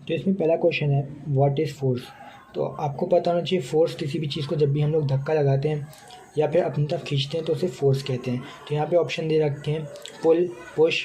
तो इसमें पहला क्वेश्चन है व्हाट इज़ फोर्स। तो आपको पता होना चाहिए फोर्स किसी भी चीज़ को जब भी हम लोग धक्का लगाते हैं या फिर अपनी तरफ खींचते हैं तो उसे फोर्स कहते हैं। तो यहाँ पे ऑप्शन दे रखे हैं pull, push,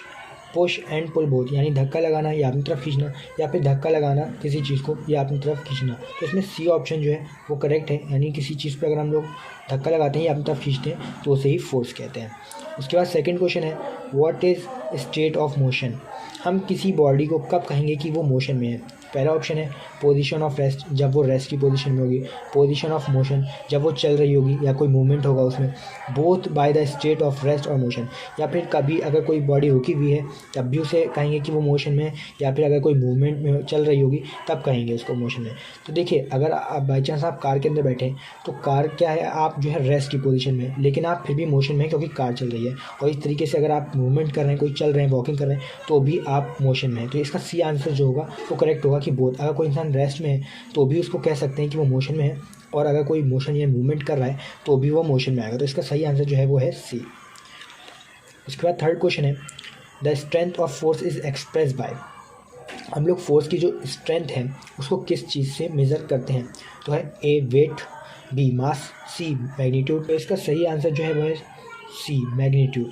push and pull both, यानी धक्का लगाना या अपनी तरफ खींचना, या फिर धक्का लगाना किसी चीज़ को या अपनी तरफ खींचना। तो इसमें सी ऑप्शन जो है वो करेक्ट है, यानी किसी चीज़ पर अगर हम लोग धक्का लगाते हैं या अपनी तरफ खींचते हैं तो उसे ही फोर्स कहते हैं। उसके बाद सेकंड क्वेश्चन है what is state of motion. हम किसी बॉडी को कब कहेंगे कि वो मोशन में है। पहला ऑप्शन है पोजीशन ऑफ रेस्ट, जब वो रेस्ट की पोजीशन में होगी। पोजीशन ऑफ मोशन, जब वो चल रही होगी या कोई मूवमेंट होगा उसमें। Both by the state of rest और मोशन, या फिर कभी अगर कोई बॉडी रुकी हुई है तब भी उसे कहेंगे कि वो मोशन में है, या फिर अगर कोई मूवमेंट में चल रही होगी तब कहेंगे उसको मोशन में। तो देखिए, अगर आप बाई चांस आप कार के अंदर बैठे हैं तो कार क्या है, आप जो है रेस्ट की पोजीशन में है, लेकिन आप फिर भी मोशन में हैं क्योंकि कार चल रही है। और इस तरीके से अगर आप मूवमेंट कर रहे हैं, कोई चल रहे हैं, वॉकिंग कर रहे हैं, तो भी आप मोशन में हैं। तो इसका सी आंसर जो होगा वो करेक्ट होगा कि बोथ। अगर कोई इंसान रेस्ट में है तो भी उसको कह सकते हैं कि वो मोशन में है, और अगर कोई मोशन या मूवमेंट कर रहा है तो भी वो मोशन में आएगा। तो इसका सही आंसर जो है वो है सी। उसके बाद थर्ड क्वेश्चन है the strength of force is express bye. हम लोग फोर्स की जो स्ट्रेंथ है उसको किस चीज़ से मेज़र करते हैं। तो है ए वेट, बी मास, सी मैग्नीट्यूड। तो इसका सही आंसर जो है वो है सी मैग्नीट्यूड।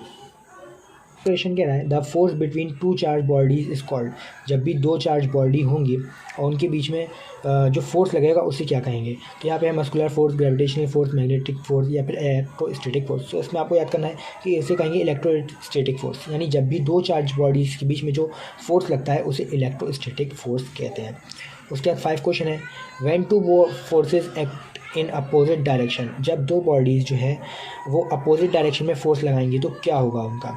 क्वेश्चन कह रहा है the force between two charge bodies is called. जब भी दो चार्ज बॉडी होंगी और उनके बीच में जो फोर्स लगेगा उसे क्या कहेंगे। तो यहाँ पे है muscular force, gravitational force, magnetic force या फिर इलेक्ट्रोस्टैटिक फोर्स। तो इसमें आपको याद करना है कि इसे कहेंगे इलेक्ट्रोस्टैटिक फोर्स, यानी जब भी दो चार्ज बॉडीज़ के बीच में जो फोर्स लगता है उसे इलेक्ट्रोस्टैटिक फोर्स कहते हैं। उसके बाद 5 क्वेश्चन है when two forces act in opposite direction. जब दो बॉडीज़ जो है वो अपोजिट डायरेक्शन में फोर्स लगाएंगी तो क्या होगा उनका।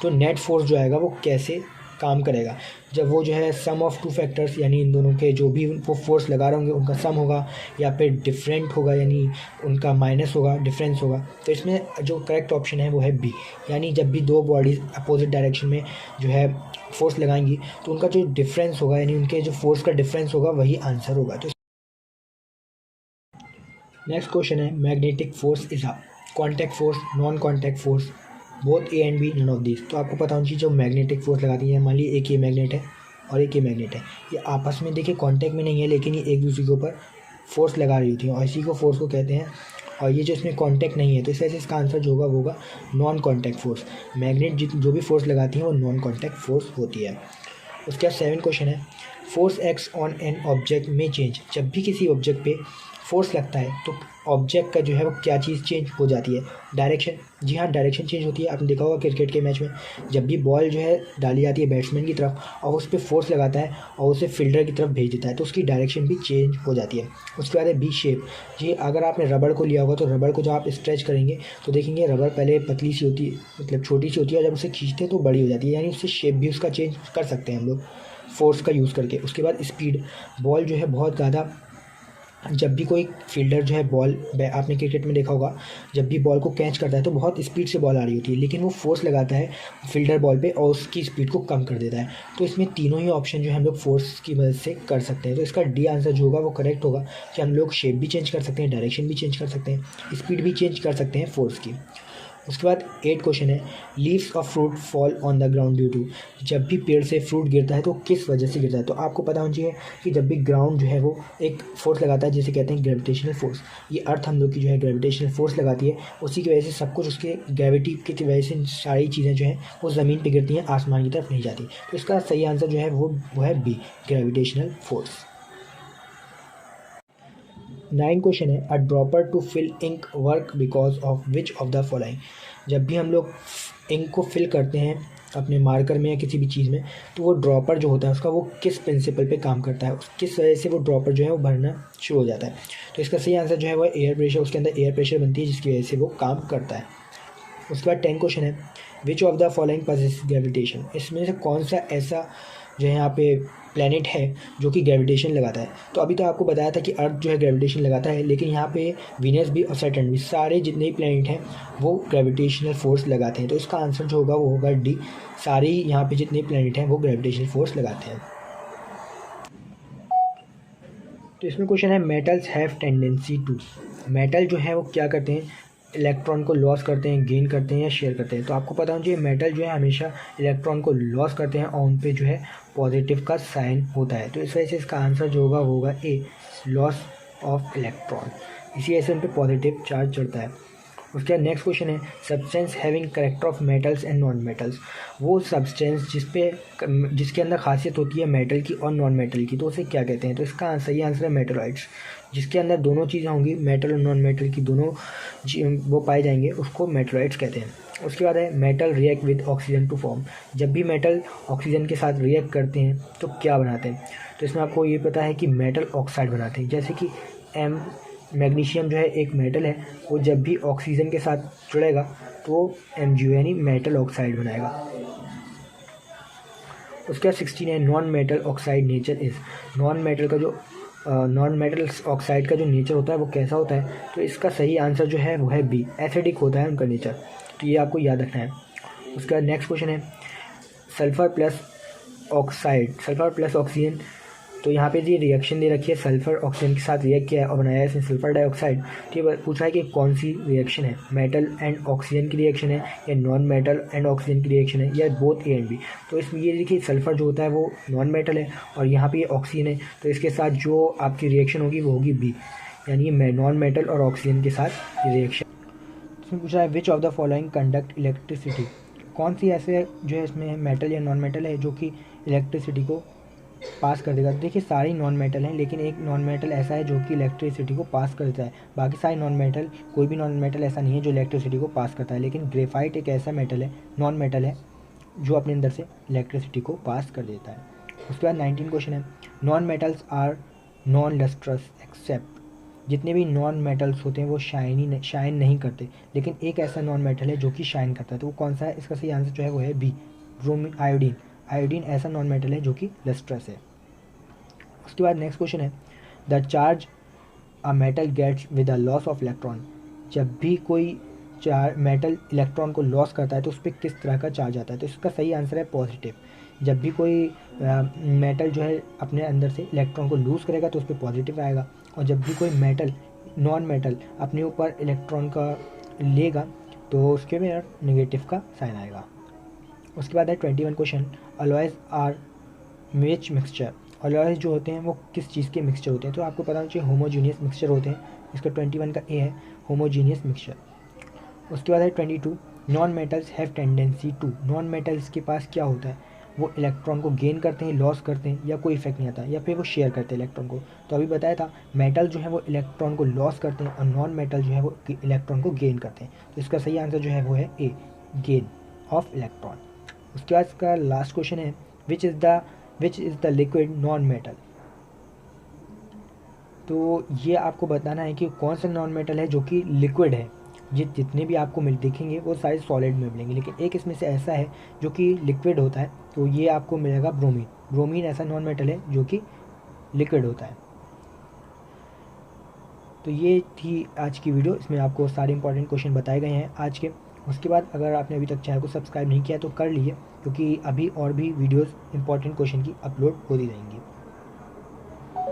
तो नेट फोर्स जो आएगा वो कैसे काम करेगा। जब वो जो है सम ऑफ टू फैक्टर्स, यानी इन दोनों के जो भी वो फोर्स लगा रहे होंगे उनका सम होगा, या फिर डिफरेंट होगा यानी उनका माइनस होगा, डिफरेंस होगा। तो इसमें जो करेक्ट ऑप्शन है वो है बी, यानी जब भी दो बॉडीज अपोजिट डायरेक्शन में जो है फोर्स लगाएंगी तो उनका जो डिफरेंस होगा, यानी उनके जो फोर्स का डिफरेंस होगा वही आंसर होगा। तो नेक्स्ट क्वेश्चन है magnetic force is a contact force, non contact force, both A and B, none of this. तो आपको पता होना चाहिए जो मैग्नेटिक फोर्स लगाती है, मान लीजिए एक ये मैग्नेट है और एक ये मैग्नेट है, ये आपस में देखिए कांटेक्ट में नहीं है लेकिन ये एक दूसरे के ऊपर फोर्स लगा रही होती है और इसी को फोर्स को कहते हैं। और ये जो इसमें कांटेक्ट नहीं है तो इस वजह से इसका आंसर जो होगा वो होगा नॉन कॉन्टैक्ट फोर्स। मैग्नेट जो भी फोर्स लगाती है वो नॉन कॉन्टैक्ट फोर्स होती है। उसके बाद 7 क्वेश्चन है force x on an object में चेंज। जब भी किसी ऑब्जेक्ट पे फोर्स लगता है तो ऑब्जेक्ट का जो है वो क्या चीज़ चेंज हो जाती है। डायरेक्शन, जी हाँ डायरेक्शन चेंज होती है। आपने देखा होगा क्रिकेट के मैच में जब भी बॉल जो है डाली जाती है बैट्समैन की तरफ और उस पर फोर्स लगाता है और उसे फील्डर की तरफ भेज देता है तो उसकी डायरेक्शन भी चेंज हो जाती है। उसके बाद है बी शेप। जी अगर आपने रबड़ को लिया होगा तो रबड़ को जब आप स्ट्रेच करेंगे तो देखेंगे रबड़ पहले पतली सी होती है, मतलब छोटी सी होती है, और जब उसे खींचते हैं तो बड़ी हो जाती है, यानी उससे शेप भी उसका चेंज कर सकते हैं हम लोग फोर्स का यूज़ करके। उसके बाद स्पीड, बॉल जो है बहुत ज़्यादा, जब भी कोई फील्डर जो है बॉल, आपने क्रिकेट में देखा होगा जब भी बॉल को कैच करता है तो बहुत स्पीड से बॉल आ रही होती है, लेकिन वो फोर्स लगाता है फील्डर बॉल पे और उसकी स्पीड को कम कर देता है। तो इसमें तीनों ही ऑप्शन जो है हम लोग फोर्स की मदद से कर सकते हैं। तो इसका डी आंसर जो होगा वो करेक्ट होगा कि हम लोग शेप भी चेंज कर सकते हैं, डायरेक्शन भी चेंज कर सकते हैं, स्पीड भी चेंज कर सकते हैं फोर्स की। उसके बाद 8 क्वेश्चन है leaves of fruit fall on the ground due to. जब भी पेड़ से फ्रूट गिरता है तो किस वजह से गिरता है। तो आपको पता होना चाहिए कि जब भी ग्राउंड जो है वो एक फोर्स लगाता है जिसे कहते हैं ग्रेविटेशनल फोर्स। ये अर्थ हम लोग की जो है ग्रेविटेशनल फोर्स लगाती है, उसी की वजह से सब कुछ उसके ग्रेविटी की वजह से सारी चीज़ें जो हैं वो ज़मीन पर गिरती हैं, आसमान की तरफ नहीं जाती। तो इसका सही आंसर जो है वो है बी, ग्रेविटेशनल फोर्स। 9 क्वेश्चन है a dropper to fill ink work because of which of the following. जब भी हम लोग इंक को फिल करते हैं अपने मार्कर में या किसी भी चीज़ में तो वो ड्रॉपर जो होता है उसका वो किस प्रिंसिपल पे काम करता है, किस वजह से वो ड्रॉपर जो है वो भरना शुरू हो जाता है। तो इसका सही आंसर जो है वो एयर प्रेशर, उसके अंदर एयर प्रेशर बनती है जिसकी वजह से वो काम करता है। उसके बाद 10 क्वेश्चन है which of the following possess gravitation. इसमें से कौन सा ऐसा जो है यहाँ पे प्लैनेट है जो कि ग्रेविटेशन लगाता है। तो अभी तो आपको बताया था कि अर्थ जो है ग्रेविटेशन लगाता है, लेकिन यहाँ पे वीनस भी और सैटर्न भी, सारे जितने भी प्लैनेट हैं वो ग्रेविटेशनल फोर्स लगाते हैं। तो इसका आंसर जो होगा वो होगा डी, सारे यहाँ पे जितने प्लैनेट हैं वो ग्रेविटेशनल फोर्स लगाते हैं। तो इसमें क्वेश्चन है metals have tendency to. Metal जो है वो क्या करते हैं, इलेक्ट्रॉन को लॉस करते हैं, गेन करते हैं या शेयर करते हैं। तो आपको पता होना चाहिए मेटल जो है हमेशा इलेक्ट्रॉन को लॉस करते हैं और उन पे जो है पॉजिटिव का साइन होता है। तो इस वजह से इसका आंसर जो होगा वो होगा ए, लॉस ऑफ इलेक्ट्रॉन। इसी वजह से उन पर पॉजिटिव चार्ज चढ़ता है। उसके बाद नेक्स्ट क्वेश्चन है substance having character of metals and non metals. वो सब्सटेंस जिसके अंदर खासियत होती है मेटल की और नॉन मेटल की, तो उसे क्या कहते हैं? तो इसका सही आंसर है मेटलॉइड्स। जिसके अंदर दोनों चीज़ें होंगी, मेटल और नॉन मेटल की दोनों वो पाए जाएंगे, उसको मेटलॉइड्स कहते हैं। उसके बाद है metal react with oxygen to form. जब भी मेटल ऑक्सीजन के साथ रिएक्ट करते हैं तो क्या बनाते हैं? तो इसमें आपको ये पता है कि मेटल ऑक्साइड बनाते हैं। जैसे कि मैग्नीशियम जो है एक मेटल है, वो जब भी ऑक्सीजन के साथ जुड़ेगा तो MgO यानी मेटल ऑक्साइड बनाएगा। उसके बाद 16 है non metal oxide nature is. Non metal oxide का जो नेचर होता है वो कैसा होता है? तो इसका सही आंसर जो है वो है बी, एसिडिक होता है उनका नेचर। तो ये आपको याद रखना है। उसके बाद नेक्स्ट क्वेश्चन है सल्फर प्लस ऑक्सीजन। तो यहाँ पे ये रिएक्शन दे रखी है, सल्फर ऑक्सीजन के साथ रिएक्ट किया है और बनाया है इसने सल्फर डाइऑक्साइड। तो ये पूछा है कि कौन सी रिएक्शन है, मेटल एंड ऑक्सीजन की रिएक्शन है या नॉन मेटल एंड ऑक्सीजन की रिएक्शन है या बोथ ए एंड बी। तो इसमें ये देखिए सल्फर जो होता है वो नॉन मेटल है और यहाँ पे ये ऑक्सीजन है, तो इसके साथ जो आपकी रिएक्शन होगी वो होगी बी, यानी नॉन मेटल और ऑक्सीजन के साथ रिएक्शन। इसमें पूछा है which of the following conduct electricity. कौन सी ऐसे जो है इसमें मेटल या नॉन मेटल है जो कि इलेक्ट्रिसिटी को पास कर देगा? देखिए सारी नॉन मेटल हैं, लेकिन एक नॉन मेटल ऐसा है जो कि इलेक्ट्रिसिटी को पास करता है। बाकी सारे नॉन मेटल, कोई भी नॉन मेटल ऐसा नहीं है जो इलेक्ट्रिसिटी को पास करता है। लेकिन ग्रेफाइट एक ऐसा मेटल है, नॉन मेटल है, जो अपने अंदर से इलेक्ट्रिसिटी को पास कर देता है। उसके बाद 19 क्वेश्चन है non metals are non lustrous except. जितने भी नॉन मेटल्स होते हैं वो शाइन नहीं करते, लेकिन एक ऐसा नॉन मेटल है जो कि शाइन करता है। तो वो कौन सा है? इसका सही आंसर जो है वो है बी, आयोडीन। आयोडीन ऐसा नॉन मेटल है जो कि लस्ट्रस है। उसके बाद नेक्स्ट क्वेश्चन है the charge a metal gets with the loss of electron. जब भी कोई मेटल इलेक्ट्रॉन को लॉस करता है तो उस पर किस तरह का चार्ज आता है? तो इसका सही आंसर है पॉजिटिव। जब भी कोई मेटल जो है अपने अंदर से इलेक्ट्रॉन को लूज़ करेगा तो उस पर पॉजिटिव आएगा, और जब भी कोई नॉन मेटल अपने ऊपर इलेक्ट्रॉन का लेगा तो उसके में नेगेटिव का साइन आएगा। उसके बाद है 21 question alloys are which mixture. Alloys जो होते हैं वो किस चीज़ के मिक्सचर होते हैं? तो आपको पता होना चाहिए होमोजीनियस मिक्सचर होते हैं। इसका 21 का ए है, होमोजीनियस मिक्सचर। उसके बाद है 22 non metals have tendency to. Non metals के पास क्या होता है? वो इलेक्ट्रॉन को गेन करते हैं, लॉस करते हैं, या कोई इफेक्ट नहीं आता, या फिर वो शेयर करते हैं इलेक्ट्रॉन को। तो अभी बताया था मेटल जो है वो इलेक्ट्रॉन को लॉस करते हैं और नॉन मेटल जो है वो इलेक्ट्रॉन को गेन करते हैं। तो इसका सही आंसर जो है वो है ए, गेन ऑफ इलेक्ट्रॉन। उसके बाद इसका लास्ट क्वेश्चन है which is the liquid non metal. तो ये आपको बताना है कि कौन सा नॉन मेटल है जो कि लिक्विड है। जितने भी आपको दिखेंगे वो सारे सॉलिड में मिलेंगे, लेकिन एक इसमें से ऐसा है जो कि लिक्विड होता है, तो ये आपको मिलेगा ब्रोमीन। ब्रोमीन ऐसा नॉन मेटल है जो कि लिक्विड होता है। तो ये थी आज की वीडियो, इसमें आपको सारे इंपॉर्टेंट क्वेश्चन बताए गए हैं आज के। उसके बाद अगर आपने अभी तक चैनल को सब्सक्राइब नहीं किया तो कर लीजिए, क्योंकि अभी और भी वीडियोस इंपॉर्टेंट क्वेश्चन की अपलोड होती रहेंगी।